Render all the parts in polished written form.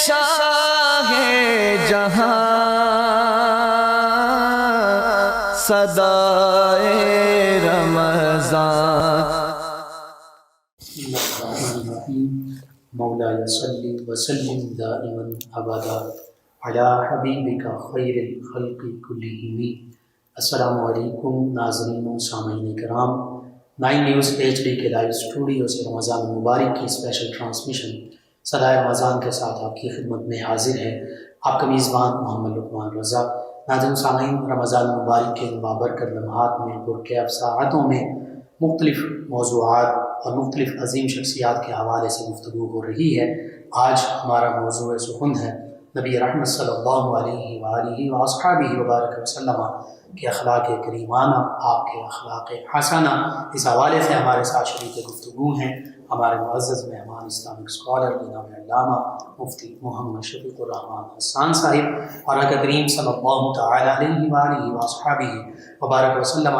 شاہ جہاں صدائے رمضان. مولاي صل وسلم دائما ابدا على حبیبک خیر الخلق کلہم. السلام علیکم ناظرین و سامعین کرام. 9 نیوز PHD کے لائیو اسٹوڈیو سے رمضان المبارک کی اسپیشل ٹرانسمیشن صدائے رمضان کے ساتھ آپ کی خدمت میں حاضر ہے آپ کا میزبان محمد لقمان رضا. ناظرین سامعین، رمضان المبارک کے بابرکت لمحات میں پرکیف ساعتوں میں مختلف موضوعات اور مختلف عظیم شخصیات کے حوالے سے گفتگو ہو رہی ہے. آج ہمارا موضوع سخن ہے نبی رحمت صلی اللہ علیہ وآلہ وآصحابہ وبارک وسلم کے اخلاق کریمانہ، آپ کے اخلاق حسنہ. اس حوالے سے ہمارے ساتھ شریک گفتگو ہیں ہمارے معزز مہمان اسلامک اسکالر جناب علامہ مفتی محمد شفیق الرحمان حسان صاحب، اور آقا کریم صلی اللہ تعالی علیہ وآلہ وآصحابہ وبارک وسلم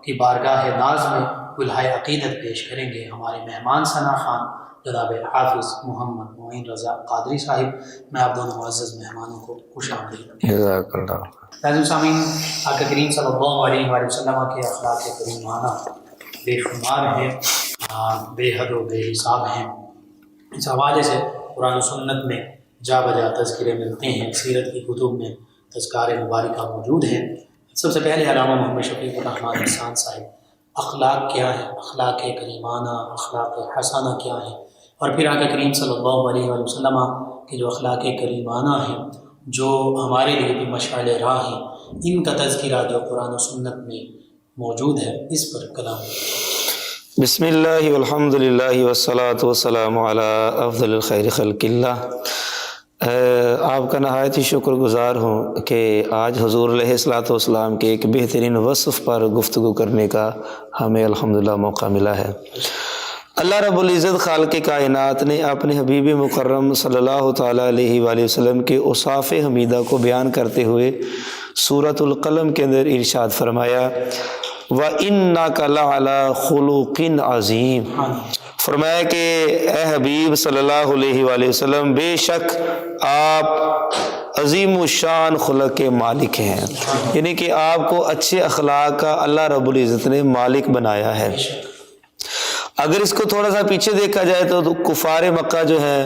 کی بارگاہ ناز میں گلہائے عقیدت پیش کریں گے ہمارے مہمان ثنا خان جناب حافظ محمد معین رضا قادری صاحب. میں آپ دونوں معزز مہمانوں کو خوش آمدید. ناظرین سامعین، آقا کریم صلی اللہ علیہ وآلہ وسلم کے اخلاق کریمانہ بے شمار ہیں، بے حد و بے حساب ہیں. اس حوالے سے قرآن و سنت میں جا بجا تذکرے ملتے ہیں، سیرت کی کتب میں تذکار مبارکہ موجود ہیں. سب سے پہلے علامہ محمد شفیق الرحمان حسان صاحب، اخلاق کیا ہے؟ اخلاق کریمانہ، اخلاق حسنہ کیا ہے؟ اور پھر آقا کریم صلی اللہ علیہ وآلہ وسلم کے جو اخلاق کریمانہ ہیں، جو ہمارے لیے بھی مشعل راہ ہیں، ان کا تذکرہ جو قرآن و سنت میں موجود ہے، اس پر کلام. بسم اللہ والحمد للہ والصلاة والسلام علی افضل الخیر خلق اللہ. آپ کا نہایت ہی شکر گزار ہوں کہ آج حضور علیہ الصلاۃ والسلام کے ایک بہترین وصف پر گفتگو کرنے کا ہمیں الحمدللہ موقع ملا ہے. اللہ رب العزت خالق کائنات نے اپنے حبیب مکرم صلی اللہ تعالیٰ علیہ وآلہ وسلم کے اوصاف حمیدہ کو بیان کرتے ہوئے سورۃ القلم کے اندر ارشاد فرمایا وَإِنَّكَ لَعَلَىٰ خُلُقٍ عَظِيمٍ. فرمایا کہ اے حبیب صلی اللہ علیہ وآلہ وسلم، بے شک آپ عظیم الشان خلق کے مالک ہیں، یعنی کہ آپ کو اچھے اخلاق کا اللہ رب العزت نے مالک بنایا ہے. اگر اس کو تھوڑا سا پیچھے دیکھا جائے تو کفار مکہ جو ہیں،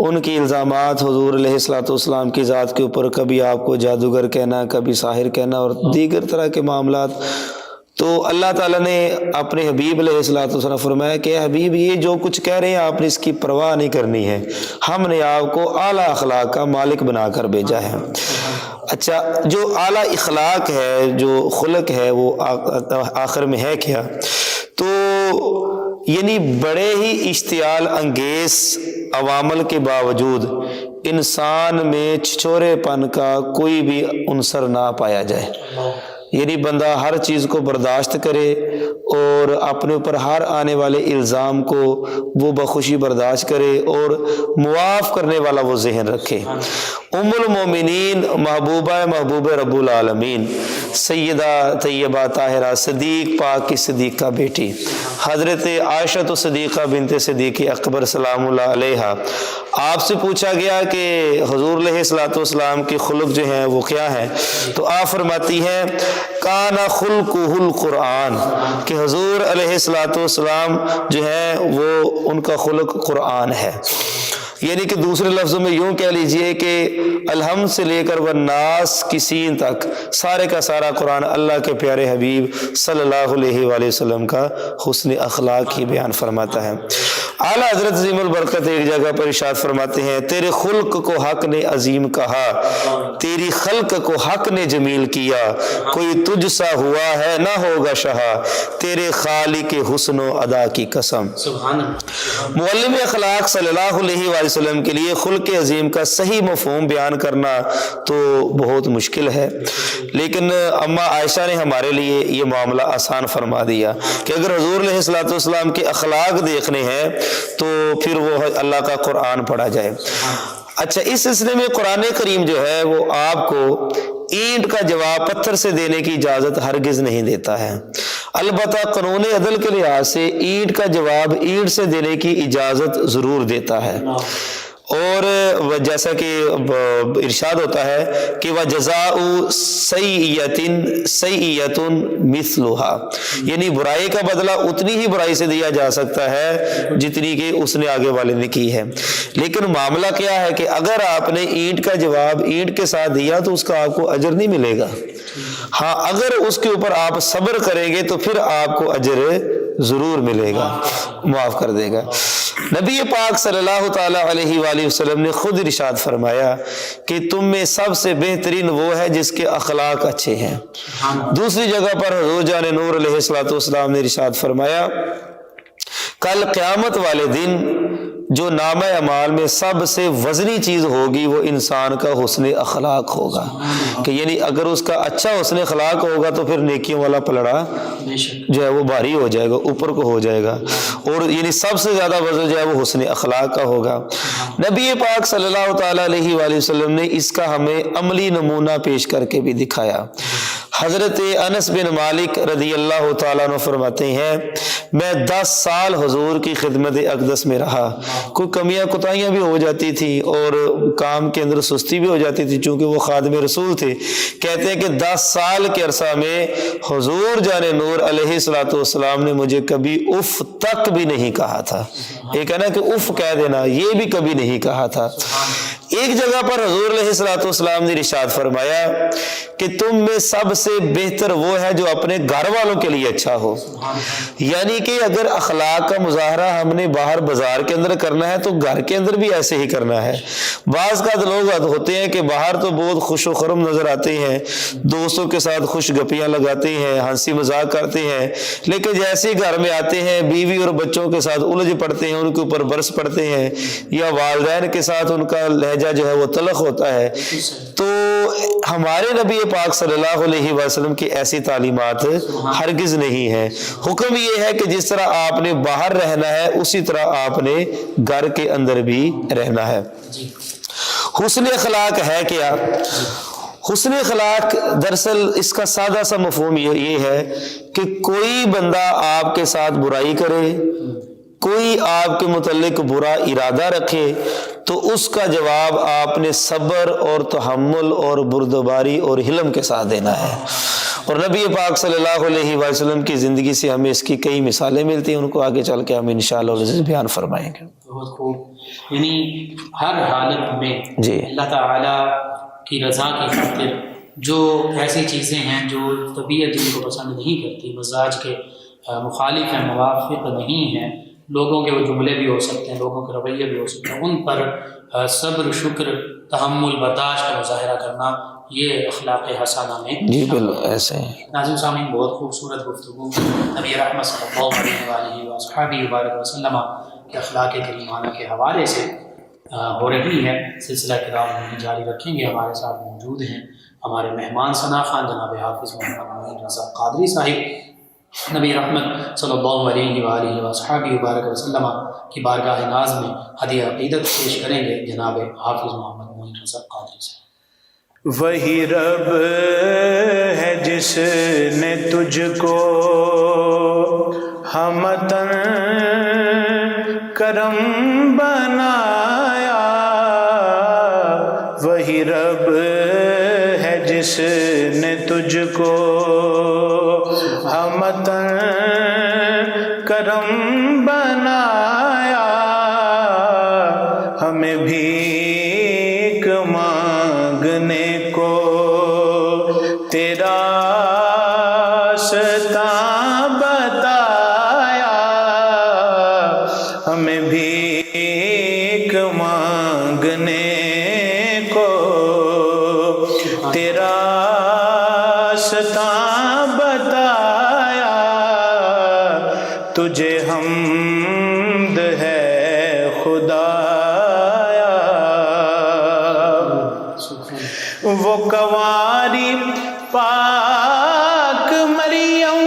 ان کی الزامات حضور علیہ الصلوۃ والسلام کی ذات کے اوپر، کبھی آپ کو جادوگر کہنا، کبھی ساحر کہنا اور دیگر طرح کے معاملات. تو اللہ تعالیٰ نے اپنے حبیب علیہ الصلوۃ والسلام فرمایا کہ حبیب یہ جو کچھ کہہ رہے ہیں آپ نے اس کی پرواہ نہیں کرنی ہے، ہم نے آپ کو اعلیٰ اخلاق کا مالک بنا کر بھیجا ہے. اچھا، جو اعلیٰ اخلاق ہے، جو خلق ہے، وہ آخر میں ہے کیا؟ تو یعنی بڑے ہی اشتعال انگیز عوامل کے باوجود انسان میں چھچورے پن کا کوئی بھی عنصر نہ پایا جائے. یعنی بندہ ہر چیز کو برداشت کرے اور اپنے اوپر ہر آنے والے الزام کو وہ بخوشی برداشت کرے اور معاف کرنے والا وہ ذہن رکھے. ام المومنین، محبوب رب العالمین، سیدہ طیبہ طاہرہ صدیق پاک کی صدیقہ بیٹی حضرت عائشہ صدیقہ بنت صدیق اکبر سلام اللہ علیہا، آپ سے پوچھا گیا کہ حضور علیہ الصلوۃ والسلام کے خلق جو ہیں وہ کیا ہیں؟ تو آپ فرماتی ہیں کان خلقہ القرآن، کہ حضور علیہ الصلوۃ والسلام جو ہیں وہ ان کا خلق قرآن ہے. یعنی کہ دوسرے لفظوں میں یوں کہہ لیجئے کہ الحمد سے لے کر والناس کی سین تک سارے کا سارا قرآن اللہ کے پیارے حبیب صلی اللہ علیہ وآلہ وسلم کا حسن اخلاق ہی بیان فرماتا ہے. اعلیٰ حضرت عظیم البرکت ایک جگہ پر ارشاد فرماتے ہیں تیرے خلق کو حق نے عظیم کہا، تیری خلق کو حق نے جمیل کیا، کوئی تجھ سا ہوا ہے نہ ہوگا شہا، تیرے خالق حسن و ادا کی قسم. معلم اخلاق صلی اللہ علیہ وآلہ وسلم کے لیے خلق عظیم کا صحیح مفہوم بیان کرنا تو بہت مشکل ہے، لیکن اما عائشہ نے ہمارے لیے یہ معاملہ آسان فرما دیا کہ اگر حضور علیہ الصلوۃ والسلام کے اخلاق دیکھنے ہیں تو پھر وہ اللہ کا قرآن پڑھا جائے. اچھا، اس سلسلے میں قرآن کریم جو ہے وہ آپ کو اینٹ کا جواب پتھر سے دینے کی اجازت ہرگز نہیں دیتا ہے، البتہ قانون عدل کے لحاظ سے اینٹ کا جواب اینٹ سے دینے کی اجازت ضرور دیتا ہے. اور جیسا کہ ارشاد ہوتا ہے کہ وَجَزَاءُ سَيِّئَةٍ سَيِّئَةٌ مِثْلُهَا، یعنی برائی کا بدلہ اتنی ہی برائی سے دیا جا سکتا ہے جتنی کہ اس نے آگے والے نے کی ہے۔ لیکن معاملہ کیا ہے کہ اگر آپ نے اینٹ کا جواب اینٹ کے ساتھ دیا تو اس کا آپ کو اجر نہیں ملے گا، ہاں اگر اس کے اوپر آپ صبر کریں گے تو پھر آپ کو اجر ضرور ملے گا، معاف کر دے گا۔ نبی پاک صلی اللہ تعالی علیہ وآلہ وسلم نے خود ارشاد فرمایا کہ تم میں سب سے بہترین وہ ہے جس کے اخلاق اچھے ہیں۔ دوسری جگہ پر حضور جان نور علیہ السلام نے ارشاد فرمایا کل قیامت والے دن جو نامہ اعمال میں سب سے وزنی چیز ہوگی وہ انسان کا حسن اخلاق ہوگا، کہ یعنی اگر اس کا اچھا حسن اخلاق ہوگا تو پھر نیکیوں والا پلڑا جو ہے وہ بھاری ہو جائے گا، اوپر کو ہو جائے گا، اور یعنی سب سے زیادہ وزن جو ہے وہ حسن اخلاق کا ہوگا۔ نبی پاک صلی اللہ تعالیٰ علیہ وآلہ وسلم نے اس کا ہمیں عملی نمونہ پیش کر کے بھی دکھایا۔ حضرت انس بن مالک رضی اللہ تعالیٰ عنہ فرماتے ہیں میں 10 سال حضور کی خدمت اقدس میں رہا، کوئی کمیاں کوتاہیاں بھی ہو جاتی تھی اور کام کے اندر سستی بھی ہو جاتی تھی چونکہ وہ خادم رسول تھے۔ کہتے ہیں کہ 10 سال کے عرصہ میں حضور جان نور علیہ السلام نے مجھے کبھی اف تک بھی نہیں کہا تھا، ایک ہے نا کہ اف کہہ دینا، یہ بھی کبھی نہیں کہا تھا۔ ایک جگہ پر حضور علیہ السلام نے ارشاد فرمایا کہ تم میں سب سے بہتر وہ ہے جو اپنے گھر والوں کے لیے اچھا ہو، یعنی کہ اگر اخلاق کا مظاہرہ ہم نے باہر بازار کے اندر کرنا ہے تو گھر کے اندر بھی ایسے ہی کرنا ہے۔ بعض کا لوگ ہوتے ہیں کہ باہر تو بہت خوش و خرم نظر آتے ہیں، دوستوں کے ساتھ خوش گپیاں لگاتے ہیں، ہنسی مذاق کرتے ہیں، لیکن جیسے گھر میں آتے ہیں بیوی اور بچوں کے ساتھ الجھ پڑتے ہیں، ان کے اوپر برس پڑتے ہیں، یا والدین کے ساتھ ان کا لہجہ جو ہے وہ تلخ ہوتا ہے۔ تو ہمارے نبی پاک صلی اللہ علیہ وسلم کی ایسی تعلیمات ہرگز نہیں ہے۔ حکم یہ ہے کہ جس طرح آپ نے باہر رہنا ہے اسی طرح آپ نے گھر کے اندر بھی رہنا ہے۔ حسن اخلاق ہے کیا؟ حسن اخلاق دراصل اس کا سادہ سا مفہوم یہ ہے کہ کوئی بندہ آپ کے ساتھ برائی کرے، کوئی آپ کے متعلق برا ارادہ رکھے تو اس کا جواب آپ نے صبر اور تحمل اور بردباری اور حلم کے ساتھ دینا ہے۔ اور نبی پاک صلی اللہ علیہ وسلم کی زندگی سے ہمیں اس کی کئی مثالیں ملتی ہیں، ان کو آگے چل کے ہم انشاءاللہ بیان فرمائیں گے۔ بہت خوب، یعنی ہر حالت میں جی اللہ تعالیٰ کی رضا کی خاطر جو ایسی چیزیں ہیں جو طبیعت جن کو پسند نہیں کرتی، مزاج کے مخالف ہیں، موافق نہیں ہیں، لوگوں کے وہ جملے بھی ہو سکتے ہیں، لوگوں کے رویے بھی ہو سکتے ہیں، ان پر صبر، شکر، تحمل، برداشت کا مظاہرہ کرنا یہ اخلاق حسنہ میں جی بالکل ایسے ہیں۔ ناظرین سامعین، بہت خوبصورت گفتگو نبی رحمت صلی اللہ علیہ وآلہ وصحبہ وبارک وسلم کے اخلاق کریمانہ کے حوالے سے ہو رہی ہے۔ سلسلہ کرام ہم جاری رکھیں گے۔ ہمارے ساتھ موجود ہیں ہمارے مہمان ثنا خان جناب حافظ محمد معین رضا قادری صاحب۔ نبی رحمت صلی اللہ علیہ وآلہ وصحبہ وبارک وسلم کی بارگاہ ناز میں ہدیہ عقیدت پیش کریں گے جناب حافظ محمد معین رضا قادری صاحب۔ وہی رب ہے جس نے تجھ کو ہمتن کرم بنایا، وہی رب ہے جس نے تجھ کو ہمتن کرم بنایا، ہمیں بھیک مانگنے کو تیرا راستہ بتایا، ہمیں بھیک مانگنے کو تیرا راستہ بتایا، تجھے حمد ہے خدایا۔ وہ کنواری پاک مریم،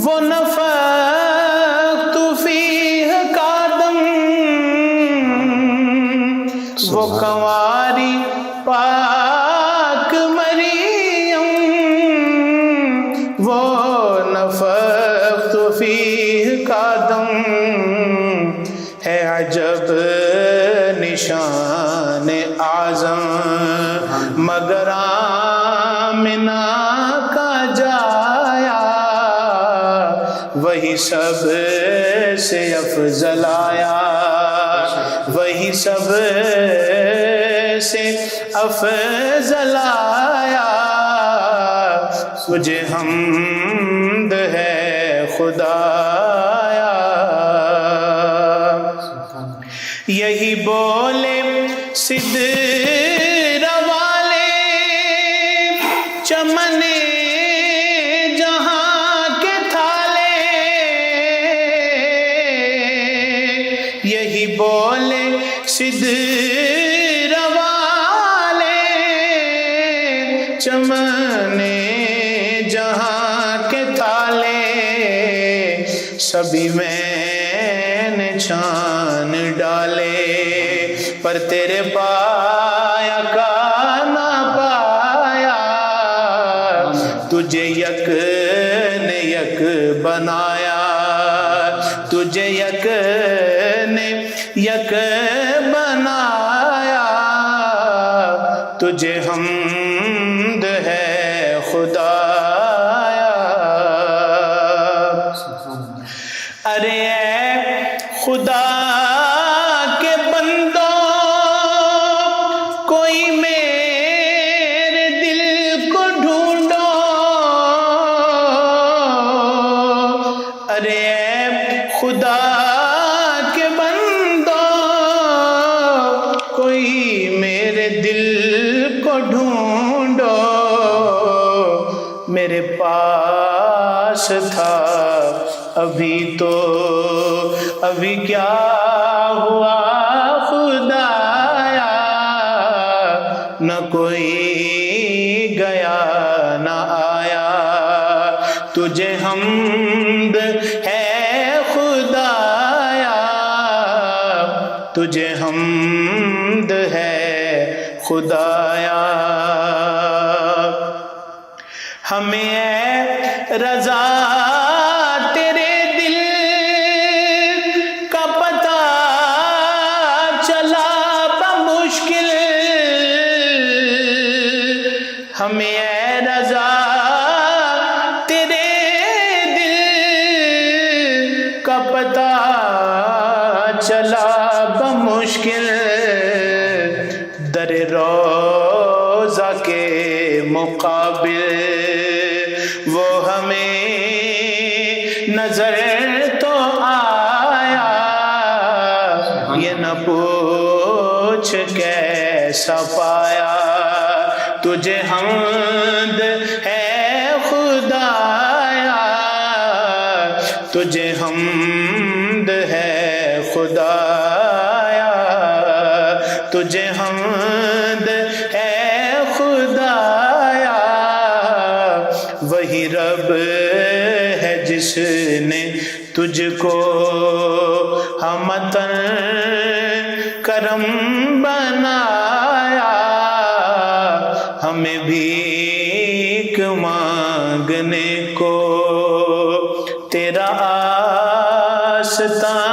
وہ نفخت فیہ کا دم، وہ کنواری پاک مریم، وہ نفخت فیہ کا دم، ہے عجب شان اعظم مگر آمنہ کا جایا، وہی سب سے افضل آیا، وہی سب سے افضل آیا، تجھے حمد ہے خدایا۔ یہی بولے سدر والے چمن جہاں کے تھالے، یہی بولے سدر والے چمن جہاں کے تھالے، سبھی میں نے چھان ڈالے، پر تیرے پایا کا نہ پایا، تجھے یک نے یک بنایا، تجھے یک نے یک بنایا، تجھے حمد ہے خدایا۔ ارے اے خدا کے بندوں، کوئی میرے دل کو ڈھونڈو، ارے اے خدا کے بندوں، کوئی میرے دل کو ڈھونڈو، میرے پاس تھا ابھی تو ابھی کیا ہوا خدایا، نہ کوئی گیا نہ آیا، تجھے حمد ہے خدایا، تجھے حمد ہے خدایا۔ ہمیں اے رضا تیرے دل کا پتہ چلا بمشکل، ہمیں اے رضا تیرے دل کا پتہ چلا بمشکل، در روضہ کے مقابل وہ ہمیں نظر تو آیا، یہ نہ پوچھ کیسا پایا، تجھے حمد ہے خدایا، تجھے حمد ہے خدایا، تجھے حمد ہے خدایا۔ وہی رب ہے جس نے تجھ کو ہمتن کرم بنایا، ہمیں بھیک مانگنے کو تیرا آستاں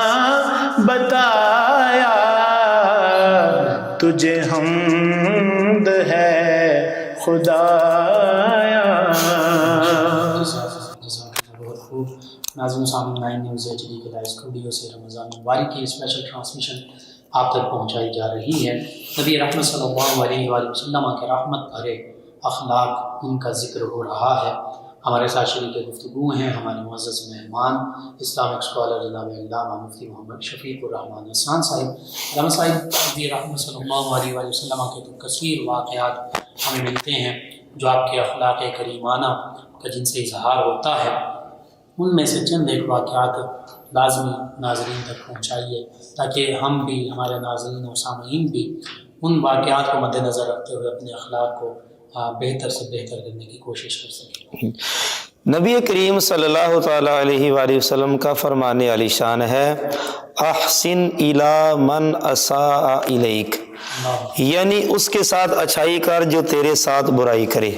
بتایا، تجھے حمد ہے خدایا۔ بہت خوب ناظرین سامعین، 9 نیوز HD کے لائیو اسٹوڈیو سے رمضان مبارک کی اسپیشل ٹرانسمیشن آپ تک پہنچائی جا رہی ہے۔ نبی رحمت صلی اللہ علیہ وآلہ وسلم کے رحمت بھرے اخلاق ان کا ذکر ہو رہا ہے۔ ہمارے ساتھ شریک گفتگو ہیں ہمارے معزز مہمان اسلامک اسکالر جناب علامہ مفتی محمد شفیق الرحمان حسان صاحب۔ علامہ صاحب، نبی رحمت صلی اللہ علیہ وآلہ وسلم کے تو کثیر واقعات ہمیں ملتے ہیں جو آپ کے اخلاق کریمانہ کا جن سے اظہار ہوتا ہے، ان میں سے چند ایک واقعات لازمی ناظرین تک پہنچائیے تاکہ ہم بھی، ہمارے ناظرین و سامعین بھی ان واقعات کو مد نظر رکھتے ہوئے اپنے اخلاق کو بہتر سے بہتر کرنے کی کوشش کر سکیں۔ نبی کریم صلی اللہ تعالیٰ علیہ وآلہ وسلم کا فرمان علی شان ہے، احسن الی من اساء الیک، یعنی اس کے ساتھ اچھائی کر جو تیرے ساتھ برائی کرے۔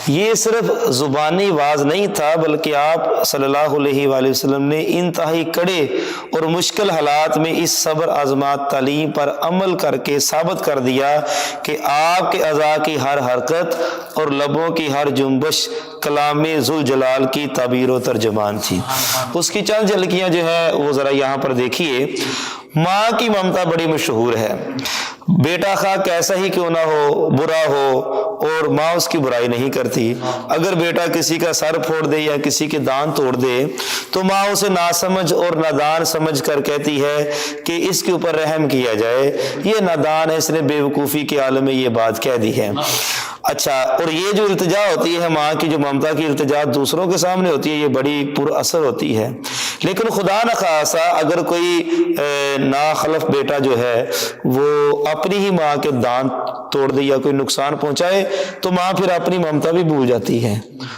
یہ صرف زبانی واز نہیں تھا، بلکہ آپ صلی اللہ علیہ وآلہ وسلم نے انتہائی کڑے اور مشکل حالات میں اس صبر آزمات تعلیم پر عمل کر کے ثابت کر دیا کہ آپ کے اعضاء کی ہر حرکت اور لبوں کی ہر جنبش کلام ذوالجلال کی تعبیر و ترجمان تھی۔ اس کی چند جھلکیاں جو ہے وہ ذرا یہاں پر دیکھیے۔ ماں کی ممتا بڑی مشہور ہے، بیٹا خواہ کیسا ہی کیوں نہ ہو، برا ہو، اور ماں اس کی برائی نہیں کرتی۔ اگر بیٹا کسی کا سر پھوڑ دے یا کسی کے دانت توڑ دے تو ماں اسے ناسمجھ اور نادان سمجھ کر کہتی ہے کہ اس کے اوپر رحم کیا جائے، یہ نادان ہے، اس نے بے وقوفی کے عالم میں یہ بات کہہ دی ہے۔ اچھا، اور یہ جو التجا ہوتی ہے ماں کی، جو ممتا کی التجا دوسروں کے سامنے ہوتی ہے، یہ بڑی پر اثر ہوتی ہے۔ لیکن خدا نخواستہ اگر کوئی ناخلف بیٹا جو ہے وہ اپنی ہی ماں کے دانت توڑ دے یا کوئی نقصان پہنچائے تو ماں پھر اپنی ممتا بھی بھول جاتی ہے،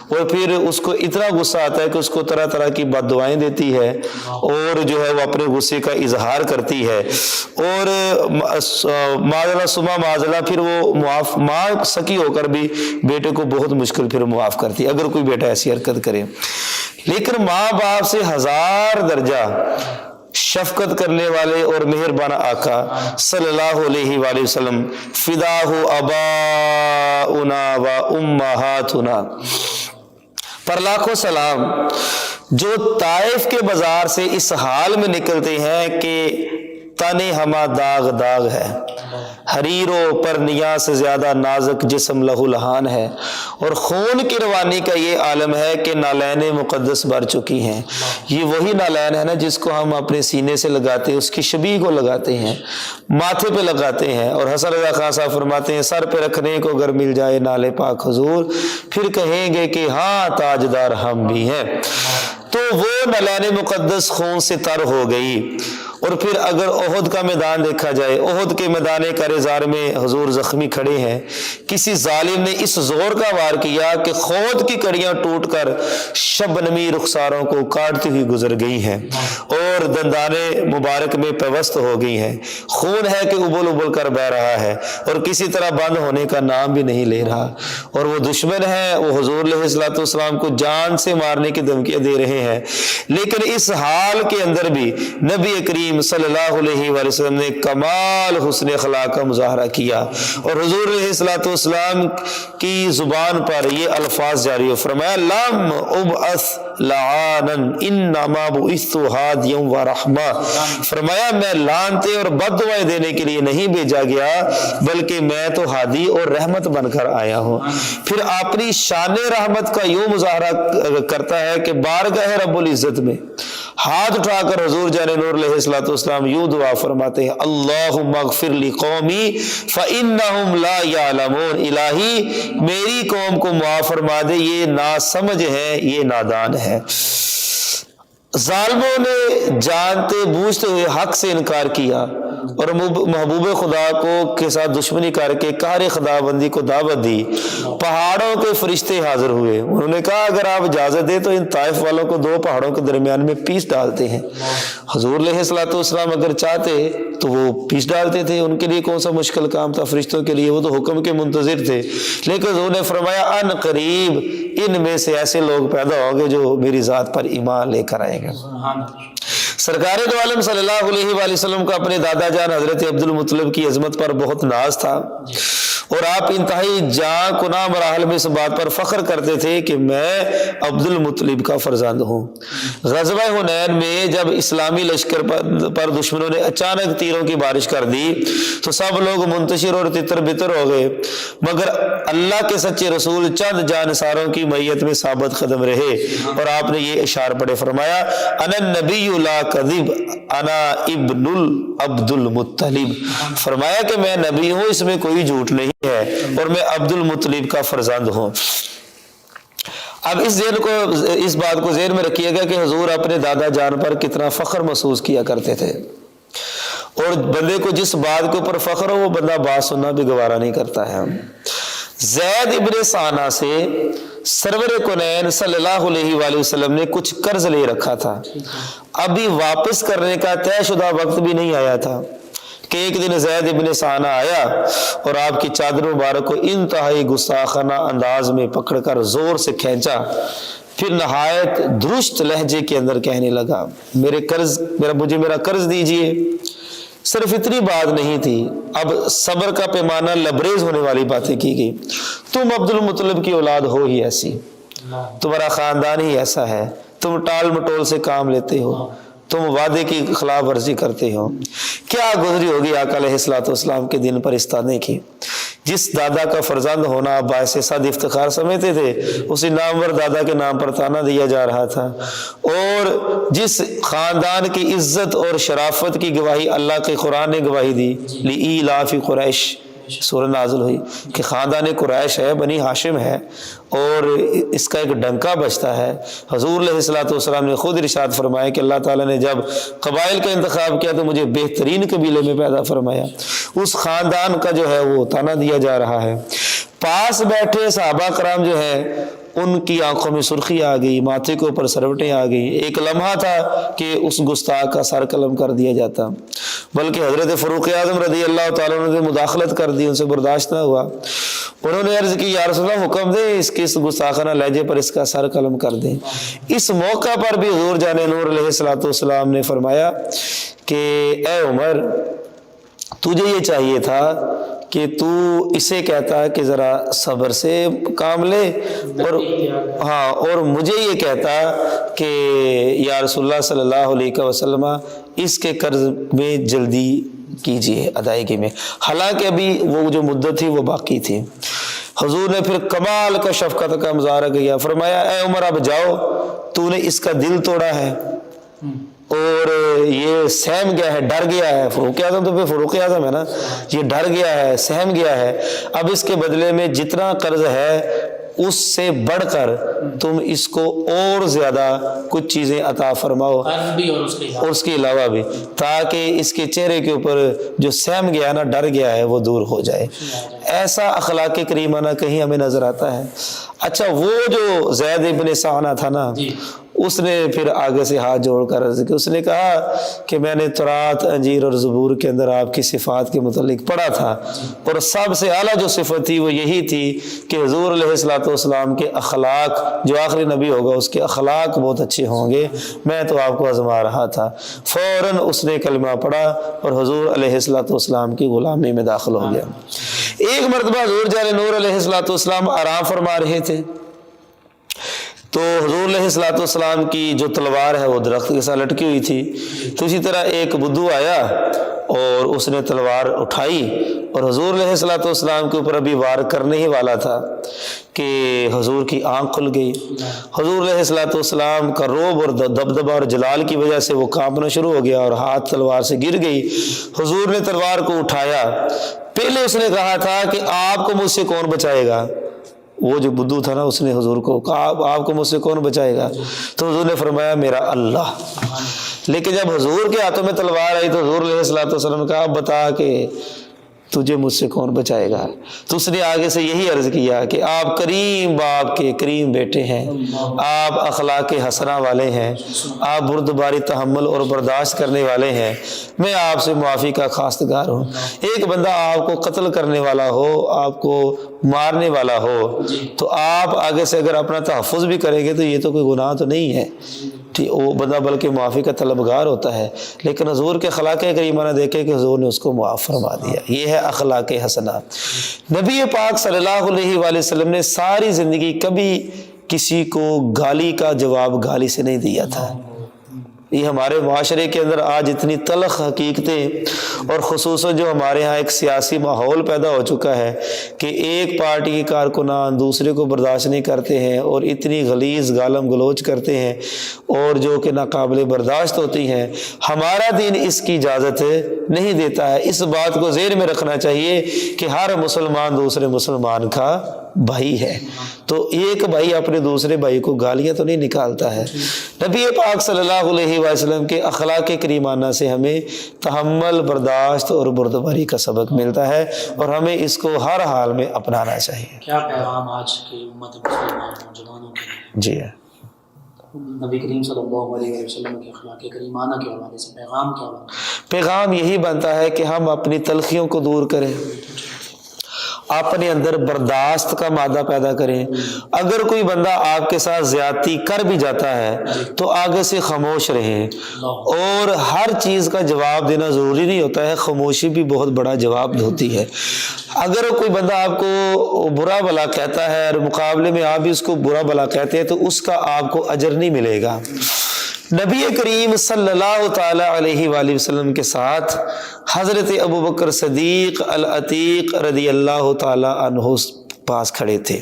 اور پھر اس کو اتنا غصہ آتا ہے کہ اس کو طرح طرح کی بد دعائیں دیتی ہے، اور جو ہے وہ اپنے غصے کا اظہار کرتی ہے، اور معذلہ سما معذلہ پھر وہ ماں سکی ہو کر بھی بیٹے کو بہت مشکل پھر معاف کرتی ہے اگر کوئی بیٹا ایسی حرکت کرے۔ لیکن ماں باپ سے 1000 درجہ شفقت کرنے والے اور مہربان آقا صلی اللہ علیہ وآلہ وسلم، فداہ آباؤنا و امہاتنا پر لاکھوں سلام، جو طائف کے بازار سے اس حال میں نکلتے ہیں کہ تنے ہما داغ داغ ہے، حریروں پر نیاز سے زیادہ نازک جسم لہو لہان ہے، اور خون کی روانی کا یہ عالم ہے کہ نالین مقدس بھر چکی ہیں۔ یہ وہی نالین ہے نا جس کو ہم اپنے سینے سے لگاتے ہیں، اس کی شبیہ کو لگاتے ہیں، ماتھے پہ لگاتے ہیں، اور حسن رضا خان صاحب فرماتے ہیں سر پہ رکھنے کو اگر مل جائے نالے پاک حضور، پھر کہیں گے کہ ہاں تاجدار ہم بھی ہیں۔ تو وہ نالین مقدس خون سے تر ہو گئی۔ اور پھر اگر احد کا میدان دیکھا جائے، احد کے میدان کارزار میں حضور زخمی کھڑے ہیں، کسی ظالم نے اس زور کا وار کیا کہ خود کی کڑیاں ٹوٹ کر شبنمی رخساروں کو کاٹتی ہوئی گزر گئی ہیں اور دندانے مبارک میں پیوست ہو گئی ہیں، خون ہے کہ ابل ابل کر بہ رہا ہے اور کسی طرح بند ہونے کا نام بھی نہیں لے رہا، اور وہ دشمن ہے، وہ حضور علیہ الصلوۃ والسلام کو جان سے مارنے کی دھمکیاں دے رہے ہیں۔ لیکن اس حال کے اندر بھی نبی کریم صلی اللہ علیہ وآلہ وسلم نے کمال حسن اخلاق کا مظاہرہ کیا، اور حضور علیہ الصلوۃ والسلام کی زبان پر یہ الفاظ جاری ہو، فرمایا لم ابعث لعانا انما بعثت ہادیا ورحمہ، فرمایا میں لعنتیں اور بد دعائیں دینے کے لیے نہیں بھیجا گیا بلکہ میں تو ہادی اور رحمت بن کر آیا ہوں۔ پھر اپنی شان رحمت کا یوں مظاہرہ کرتا ہے کہ بارگاہ رب العزت میں ہاتھ اٹھا کر حضور جان نور علیہ الصلوۃ والسلام یوں دعا فرماتے ہیں اللہم اغفر لقومی فانہم لا یعلمون، الہی میری قوم کو معاف فرما دے، یہ ناسمجھ ہیں، یہ نادان ہے۔ ظالموں نے جانتے بوجھتے ہوئے حق سے انکار کیا اور محبوب خدا کو کے ساتھ دشمنی کر کے قہر خدا بندی کو دعوت دی۔ پہاڑوں کے فرشتے حاضر ہوئے، انہوں نے کہا اگر آپ اجازت دیں تو ان طائف والوں کو 2 پہاڑوں کے درمیان میں پیس ڈالتے ہیں۔ حضور علیہ الصلوۃ والسلام اگر چاہتے تو وہ پیس ڈالتے تھے، ان کے لیے کون سا مشکل کام تھا، فرشتوں کے لیے وہ تو حکم کے منتظر تھے۔ لیکن حضور نے فرمایا ان قریب ان میں سے ایسے لوگ پیدا ہوں گے جو میری ذات پر ایمان لے کر آئیں گے۔ سرکار دو عالم صلی اللہ علیہ وآلہ وسلم کا اپنے دادا جان حضرت عبد المطلب کی عظمت پر بہت ناز تھا، اور آپ انتہائی جاں کناں مراحل میں اس بات پر فخر کرتے تھے کہ میں عبد المطلب کا فرزند ہوں۔ غزوہ حنین میں جب اسلامی لشکر پر دشمنوں نے اچانک تیروں کی بارش کر دی تو سب لوگ منتشر اور تتر بتر ہو گئے، مگر اللہ کے سچے رسول چند جانثاروں کی میت میں ثابت قدم رہے، اور آپ نے یہ اشار پڑے، فرمایا انا النبی لا کذب انا ابن عبد المطلب، فرمایا کہ میں نبی ہوں، اس میں کوئی جھوٹ نہیں ہے، اور میں عبد المطلب کا فرزند ہوں۔ اب اس بات کو ذہن میں رکھیے گا کہ حضور اپنے دادا جان پر کتنا فخر محسوس کیا کرتے تھے، اور بندے کو جس بات کے اوپر فخر ہو وہ بندہ بات سننا بھی گوارا نہیں کرتا ہے۔ زید ابن ثانہ سے سرور کونین صلی اللہ علیہ وآلہ وسلم نے کچھ قرض لے رکھا تھا، ابھی واپس کرنے کا طے شدہ وقت بھی نہیں آیا تھا کہ ایک دن زید ابن ثانہ آیا اور آپ کی چادر مبارک کو انتہائی گستاخانہ انداز میں پکڑ کر زور سے کھینچا، پھر نہایت درست لہجے کے اندر کہنے لگا، مجھے میرا قرض دیجئے۔ صرف اتنی بات نہیں تھی، اب صبر کا پیمانہ لبریز ہونے والی باتیں کی گئی۔ تم عبد المطلب کی اولاد ہو ہی ایسی، تمہارا خاندان ہی ایسا ہے، تم ٹال مٹول سے کام لیتے ہو، تم وعدے کی خلاف ورزی کرتے ہو۔ کیا گزری ہوگی آقا علیہ الصلوۃ والسلام کے دن پر اس طعنے کی؟ جس دادا کا فرزند ہونا آپ باعث صد افتخار سمجھتے تھے، اسی نامور دادا کے نام پر طعنہ دیا جا رہا تھا، اور جس خاندان کی عزت اور شرافت کی گواہی اللہ کے قرآن نے گواہی دی، لِإِيلَافِ قُرَيْشٍ سورہ نازل ہوئی کہ خاندان قریش ہے، بنی ہاشم ہے، اور اس کا ایک ڈنکا بجتا ہے۔ حضور علیہ الصلوۃ والسلام نے خود ارشاد فرمایا کہ اللہ تعالیٰ نے جب قبائل کا انتخاب کیا تو مجھے بہترین قبیلے میں پیدا فرمایا، اس خاندان کا جو ہے وہ طعنہ دیا جا رہا ہے۔ پاس بیٹھے صحابہ کرام جو ہے ان کی آنکھوں میں سرخی آ گئی، ماتھے کے اوپر سروٹیں آ گئی۔ ایک لمحہ تھا کہ اس گستاخ کا سر قلم کر دیا جاتا، بلکہ حضرت فاروق اعظم رضی اللہ تعالیٰ عنہ نے مداخلت کر دی، ان سے برداشت نہ ہوا۔ انہوں نے عرض کی یا رسول اللہ حکم دے اس کے اس گستاخانہ لہجے پر اس کا سر قلم کر دیں۔ اس موقع پر بھی حضور جان نور علیہ الصلوۃ والسلام نے فرمایا کہ اے عمر، تجھے یہ چاہیے تھا کہ تو اسے کہتا کہ ذرا صبر سے کام لے، اور مجھے یہ کہتا کہ یا رسول اللہ صلی اللہ علیہ وسلم اس کے قرض میں جلدی کیجیے ادائیگی میں، حالانکہ ابھی وہ جو مدت تھی وہ باقی تھی۔ حضور نے پھر کمال کا شفقت کا مظاہرہ کیا، فرمایا اے عمر اب جاؤ، تو نے اس کا دل توڑا ہے اور یہ سہم گیا ہے، ڈر گیا ہے۔ فاروق اعظم تو پھر فاروق اعظم ہے نا، یہ ڈر گیا ہے، سہم گیا ہے، اب اس کے بدلے میں جتنا قرض ہے اس سے بڑھ کر تم اس کو اور زیادہ کچھ چیزیں عطا فرماؤ، اور اس کے علاوہ بھی، تاکہ اس کے چہرے کے اوپر جو سہم گیا نا، ڈر گیا ہے، وہ دور ہو جائے۔ ایسا اخلاق کریمانہ کہیں ہمیں نظر آتا ہے۔ اچھا، وہ جو زید ابن ثانہ تھا نا، اس نے پھر آگے سے ہاتھ جوڑ کر عرض کی، اس نے کہا کہ میں نے تورات، انجیل اور زبور کے اندر آپ کی صفات کے متعلق پڑھا تھا، اور سب سے اعلیٰ جو صفت تھی وہ یہی تھی کہ حضور علیہ الصلوۃ والسلام کے اخلاق، جو آخری نبی ہوگا اس کے اخلاق بہت اچھے ہوں گے، میں تو آپ کو آزما رہا تھا۔ فوراً اس نے کلمہ پڑھا اور حضور علیہ الصلوۃ والسلام کی غلامی میں داخل ہو گیا۔ ایک مرتبہ حضور جان نور علیہ الصلوۃ والسلام آرام فرما رہے تھے، تو حضور علیہ الصلوۃ والسلام کی جو تلوار ہے وہ درخت کے ساتھ لٹکی ہوئی تھی، تو اسی طرح ایک بدو آیا اور اس نے تلوار اٹھائی اور حضور علیہ الصلوۃ والسلام کے اوپر ابھی وار کرنے ہی والا تھا کہ حضور کی آنکھ کھل گئی۔ حضور علیہ الصلوۃ والسلام کا روب اور دبدبہ اور جلال کی وجہ سے وہ کانپنا شروع ہو گیا اور ہاتھ تلوار سے گر گئی۔ حضور نے تلوار کو اٹھایا، پہلے اس نے کہا تھا کہ آپ کو مجھ سے کون بچائے گا؟ وہ جو بدو تھا نا، اس نے حضور کو کہا آپ کو مجھ سے کون بچائے گا؟ تو حضور نے فرمایا میرا اللہ۔ لیکن جب حضور کے ہاتھوں میں تلوار آئی تو حضور علیہ الصلوۃ والسلام نے کہا اب بتا کہ تجھے مجھ سے کون بچائے گا؟ تو اس نے آگے سے یہی عرض کیا کہ آپ کریم باپ کے کریم بیٹے ہیں، آپ اخلاق حسنہ والے ہیں، آپ بردباری تحمل اور برداشت کرنے والے ہیں، میں آپ سے معافی کا خواستگار ہوں۔ ایک بندہ آپ کو قتل کرنے والا ہو، آپ کو مارنے والا ہو، تو آپ آگے سے اگر اپنا تحفظ بھی کریں گے تو یہ تو کوئی گناہ تو نہیں ہے، وہ بندہ بلکہ معافی کا طلبگار ہوتا ہے۔ لیکن حضور کے اخلاق کریمانہ دیکھے کہ حضور نے اس کو معاف فرما دیا، یہ ہے اخلاق حسنہ۔ نبی پاک صلی اللہ علیہ وآلہ وسلم نے ساری زندگی کبھی کسی کو گالی کا جواب گالی سے نہیں دیا تھا۔ یہ ہمارے معاشرے کے اندر آج اتنی تلخ حقیقتیں، اور خصوصاً جو ہمارے ہاں ایک سیاسی ماحول پیدا ہو چکا ہے کہ ایک پارٹی کے کارکنان دوسرے کو برداشت نہیں کرتے ہیں اور اتنی غلیظ گالم گلوچ کرتے ہیں اور جو کہ ناقابل برداشت ہوتی ہیں۔ ہمارا دین اس کی اجازت نہیں دیتا ہے۔ اس بات کو ذہن میں رکھنا چاہیے کہ ہر مسلمان دوسرے مسلمان کا بھائی ہے، تو ایک بھائی اپنے دوسرے بھائی کو گالیاں تو نہیں نکالتا ہے۔ نبی پاک صلی اللہ علیہ وسلم کے اخلاق کریمانہ سے ہمیں تحمل، برداشت اور بردباری کا سبق ملتا ہے، اور ہمیں اس کو ہر حال میں اپنانا چاہیے۔ کیا پیغام آج کی امت مسلمان نوجوانوں کے لیے؟ جی نبی کریم صلی اللہ علیہ وسلم کے اخلاق کریمانہ کے حوالے سے پیغام کیا بنتا ہے؟ پیغام یہی بنتا ہے کہ ہم اپنی تلخیوں کو دور کریں، اپنے اندر برداشت کا مادہ پیدا کریں۔ اگر کوئی بندہ آپ کے ساتھ زیادتی کر بھی جاتا ہے تو آگے سے خاموش رہیں، اور ہر چیز کا جواب دینا ضروری نہیں ہوتا ہے، خاموشی بھی بہت بڑا جواب ہوتی ہے۔ اگر کوئی بندہ آپ کو برا بھلا کہتا ہے اور مقابلے میں آپ بھی اس کو برا بھلا کہتے ہیں تو اس کا آپ کو اجر نہیں ملے گا۔ نبی کریم صلی اللہ تعالی علیہ وآلہ وسلم کے ساتھ حضرت ابوبکر صدیق العتیق رضی اللہ تعالی عنہ پاس کھڑے تھے۔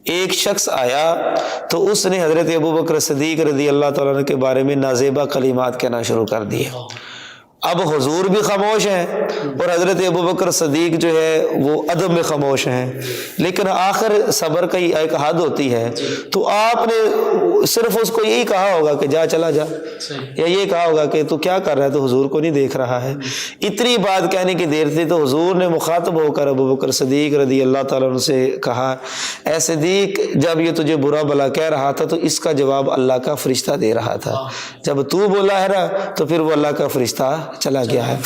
ایک شخص آیا تو اس نے حضرت ابوبکر صدیق رضی اللہ تعالیٰ عنہ کے بارے میں نازیبہ کلمات کہنا شروع کر دیے۔ اب حضور بھی خاموش ہیں اور حضرت ابوبکر صدیق جو ہے وہ ادب میں خاموش ہیں، لیکن آخر صبر کا ایک حد ہوتی ہے، تو آپ نے صرف اس کو یہی کہا ہوگا کہ جا چلا جا، یا یہ کہا ہوگا کہ تو کیا کر رہا ہے، تو حضور کو نہیں دیکھ رہا ہے۔ اتنی بات کہنے کی دیر تھی تو حضور نے مخاطب ہو کر ابوبکر صدیق رضی اللہ تعالیٰ عنہ سے کہا، اے صدیق، جب یہ تجھے برا بھلا کہہ رہا تھا تو اس کا جواب اللہ کا فرشتہ دے رہا تھا، جب تو بولا ہے نا تو پھر وہ اللہ کا فرشتہ چلا گیا ہے۔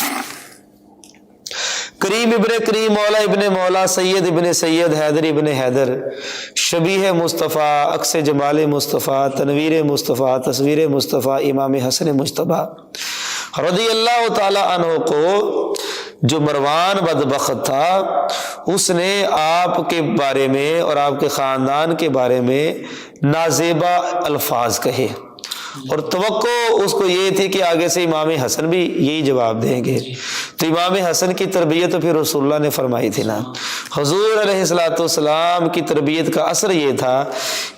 کریم ابن کریم، مولا ابن مولا، سید ابن سید، حیدر ابن حیدر، شبیہ مصطفیٰ، عکس جمال مصطفیٰ، تنویر مصطفیٰ، تصویر مصطفیٰ، امام حسن مجتبیٰ رضی اللہ تعالی عنہ کو جو مروان بدبخت تھا، اس نے آپ کے بارے میں اور آپ کے خاندان کے بارے میں نازیبہ الفاظ کہے، اور توقع اس کو یہ تھی کہ آگے سے امام حسن بھی یہی جواب دیں گے، تو امام حسن کی تربیت تو پھر رسول اللہ نے فرمائی تھی نا۔ حضور علیہ الصلوۃ والسلام کی تربیت کا اثر یہ تھا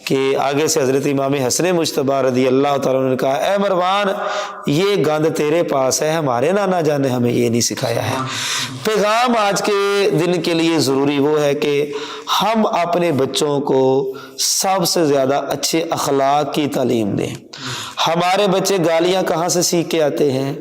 کہ آگے سے حضرت امام حسن مجتبیٰ رضی اللہ تعالیٰ عنہ نے کہا، اے مروان، یہ گند تیرے پاس ہے، ہمارے نانا جان نے ہمیں یہ نہیں سکھایا ہے۔ پیغام آج کے دن کے لیے ضروری وہ ہے کہ ہم اپنے بچوں کو سب سے زیادہ اچھے اخلاق کی تعلیم دیں۔ ہمارے بچے گالیاں کہاں سے سیکھ کے آتے ہیں؟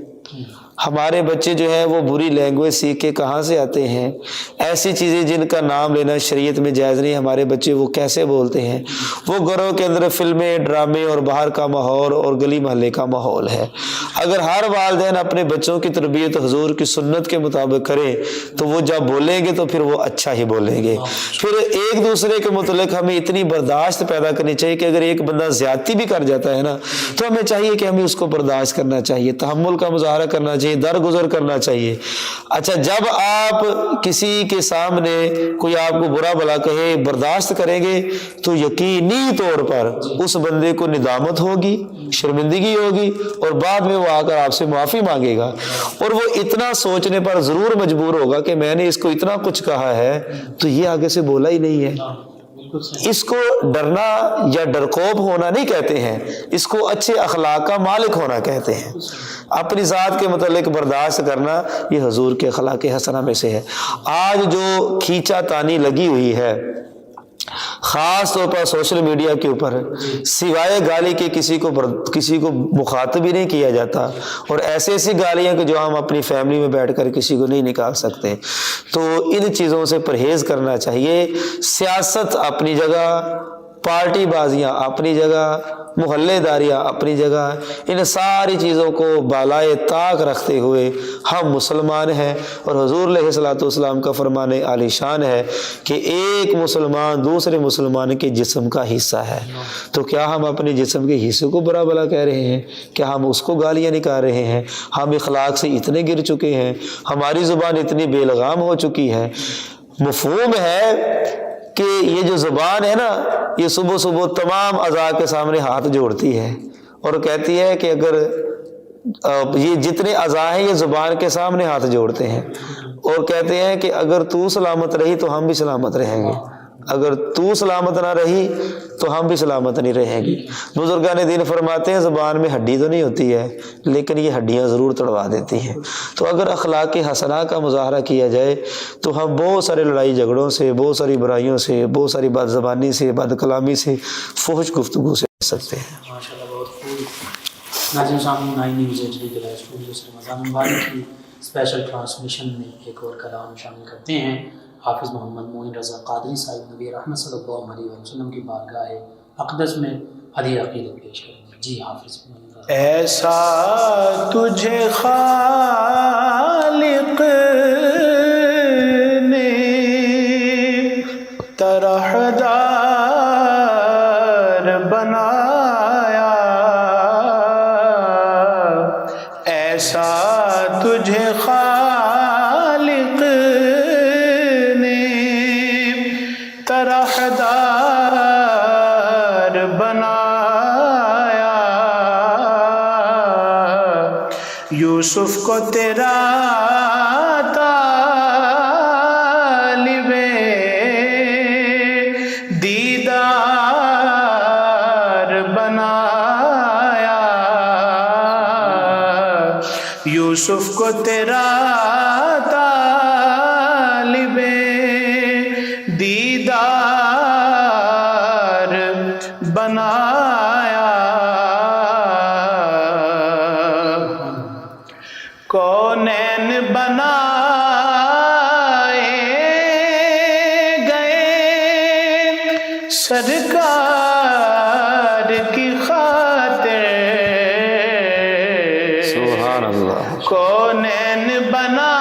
ہمارے بچے جو ہے وہ بری لینگویج سیکھ کے کہاں سے آتے ہیں؟ ایسی چیزیں جن کا نام لینا شریعت میں جائز نہیں، ہمارے بچے وہ کیسے بولتے ہیں؟ وہ گھروں کے اندر فلمیں، ڈرامے اور باہر کا ماحول اور گلی محلے کا ماحول ہے۔ اگر ہر والدین اپنے بچوں کی تربیت حضور کی سنت کے مطابق کریں تو وہ جب بولیں گے تو پھر وہ اچھا ہی بولیں گے۔ پھر ایک دوسرے کے متعلق ہمیں اتنی برداشت پیدا کرنی چاہیے کہ اگر ایک بندہ زیادتی بھی کر جاتا ہے نا تو ہمیں چاہیے کہ ہمیں اس کو برداشت کرنا چاہیے، تحمل کا مظاہرہ کرنا چاہیے، درگزر کرنا چاہیے۔ اچھا، جب آپ کسی کے سامنے کوئی آپ کو برا بھلا کہے، برداشت کریں گے تو یقینی طور پر اس بندے کو ندامت ہوگی، شرمندگی ہوگی، اور بعد میں وہ آ کر آپ سے معافی مانگے گا، اور وہ اتنا سوچنے پر ضرور مجبور ہوگا کہ میں نے اس کو اتنا کچھ کہا ہے تو یہ آگے سے بولا ہی نہیں ہے۔ اس کو ڈرنا یا ڈرکوب ہونا نہیں کہتے ہیں، اس کو اچھے اخلاق کا مالک ہونا کہتے ہیں۔ اپنی ذات کے متعلق برداشت کرنا یہ حضور کے اخلاق حسنہ میں سے ہے۔ آج جو کھینچا تانی لگی ہوئی ہے خاص طور پر سوشل میڈیا کے اوپر، سوائے گالی کے کسی کو مخاطب ہی نہیں کیا جاتا، اور ایسی ایسی گالیاں کہ جو ہم اپنی فیملی میں بیٹھ کر کسی کو نہیں نکال سکتے، تو ان چیزوں سے پرہیز کرنا چاہیے۔ سیاست اپنی جگہ، پارٹی بازیاں اپنی جگہ، محلے داریاں اپنی جگہ، ان ساری چیزوں کو بالائے طاق رکھتے ہوئے ہم مسلمان ہیں، اور حضور علیہ الصلوۃ والسلام کا فرمان عالی شان ہے کہ ایک مسلمان دوسرے مسلمان کے جسم کا حصہ ہے۔ تو کیا ہم اپنے جسم کے حصے کو برا بھلا کہہ رہے ہیں؟ کیا ہم اس کو گالیاں نکال رہے ہیں؟ ہم اخلاق سے اتنے گر چکے ہیں، ہماری زبان اتنی بے لگام ہو چکی ہے۔ مفہوم ہے کہ یہ جو زبان ہے نا، یہ صبح صبح تمام اعضاء کے سامنے ہاتھ جوڑتی ہے اور کہتی ہے کہ اگر یہ جتنے اعضاء ہیں یہ زبان کے سامنے ہاتھ جوڑتے ہیں اور کہتے ہیں کہ اگر تو سلامت رہی تو ہم بھی سلامت رہیں گے، اگر تو سلامت نہ رہی تو ہم بھی سلامت نہیں رہیں گی۔ بزرگان دین فرماتے ہیں زبان میں ہڈی تو نہیں ہوتی ہے لیکن یہ ہڈیاں ضرور توڑوا دیتی ہیں۔ تو اگر اخلاق حسنہ کا مظاہرہ کیا جائے تو ہم بہت سارے لڑائی جھگڑوں سے، بہت ساری برائیوں سے، بہت ساری بد زبانی سے، بد کلامی سے، فحش گفتگو سے بچ سکتے ہیں۔ ماشاءاللہ، بہت خوب۔ ناظرین سامعین، 9 نیوز ایچ ڈی کے لائیو اسٹوڈیو سے رمضان مبارک کی اسپیشل ٹرانسمیشن میں ایک اور کلام شامل کرتے ہیں۔ حافظ محمد معین رضا قادری صاحب نبی رحمت صلی اللہ علیہ وسلم کی بارگاہ اقدس میں ہدیہ عقیدت پیش کریں گے. جی حافظ. ایسا تجھے خالق نے طرح دار بنایا، ایسا تجھے خالق نے طرح دار بنایا، یوسف کو تیرا طالب دیدار بنایا، یوسف کو تیرا طالب دیدار بنایا، کونین بنائے گئے سرکار کی خاطر، سبحان اللہ. کونین بنائے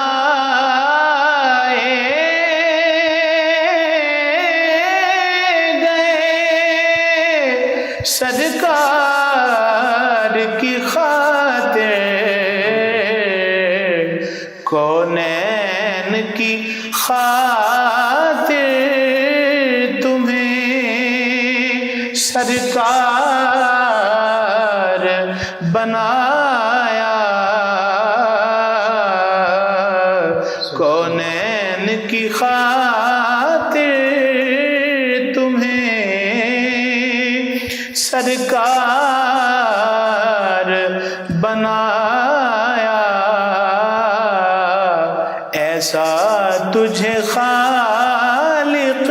گئے سرکار کی خاطر، کونین کی خاطر تمہیں سرکار بنایا، کونین کی خاطر تمہیں سرکار بنایا، ایسا تجھے خالق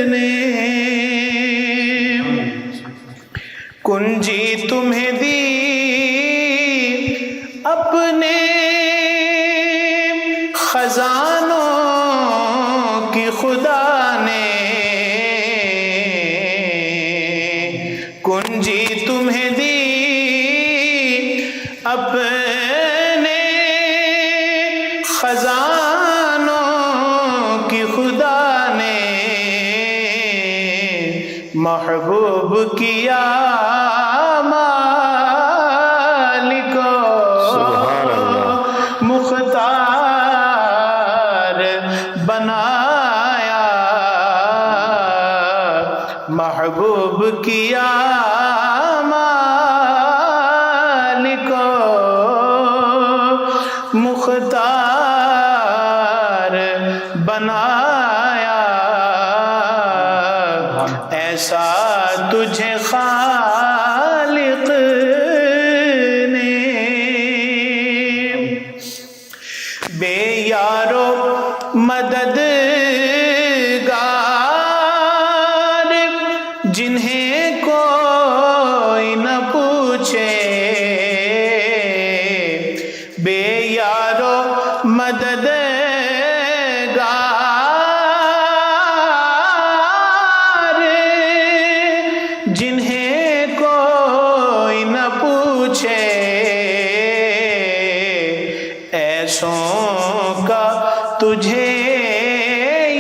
نے کنجی تمہیں دی اپنے خزانوں کی خدا نے، کنجی تمہیں دی اپنے خزانوں کی خدا نے، محبوب کیا مالک مختار بنایا، محبوب کیا مالک مختار بنایا، ایسا تجھے خالق نے بے یارو مددگار جنہیں کوئی نہ پوچھے، بے یارو مددگار جنہیں کوئی نہ پوچھے، ایسوں کا تجھے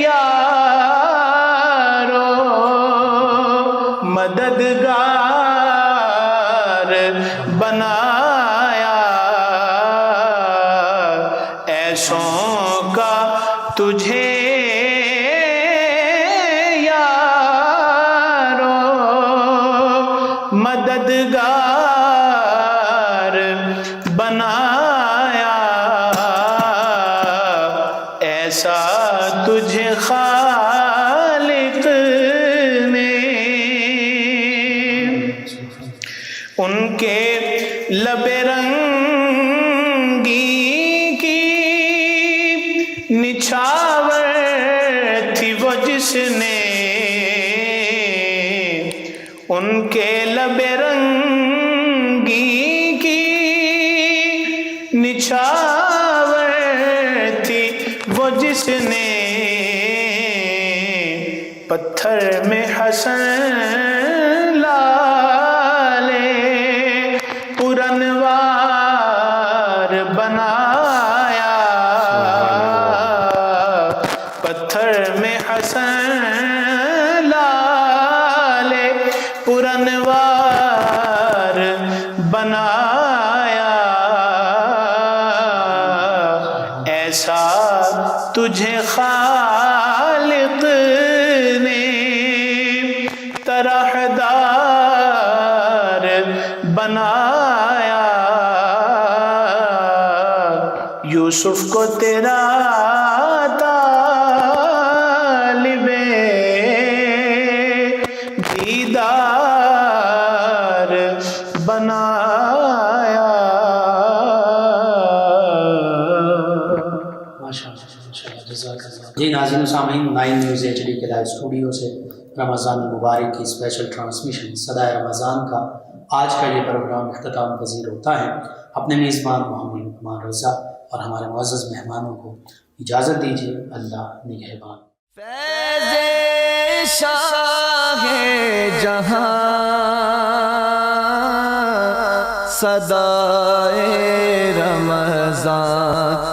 یارو مددگار بنایا، ایسوں کا تجھے یارو مددگار بنایا، ایسا تجھے خالق نے ان کے لب رنگی کی نچھاور تھی وہ جس نے، ان کے لب رنگی کی نچھاور تھی وہ جس نے، پتھر میں حسن لا تجھے خالق نے طرح دار بنایا، یوسف کو تیرا طالب دیدار بنایا۔ جی ناظرین و سامعین، 9 نیوز ایچ ڈی کے لائیو اسٹوڈیو سے رمضان المبارک کی اسپیشل ٹرانسمیشن صدائے رمضان کا آج کا یہ پروگرام اختتام پذیر ہوتا ہے۔ اپنے میزبان محمد لقمان رضا اور ہمارے معزز مہمانوں کو اجازت دیجیے۔ اللہ نگہبان۔ فیض شاہ جہاں صدائے رمضان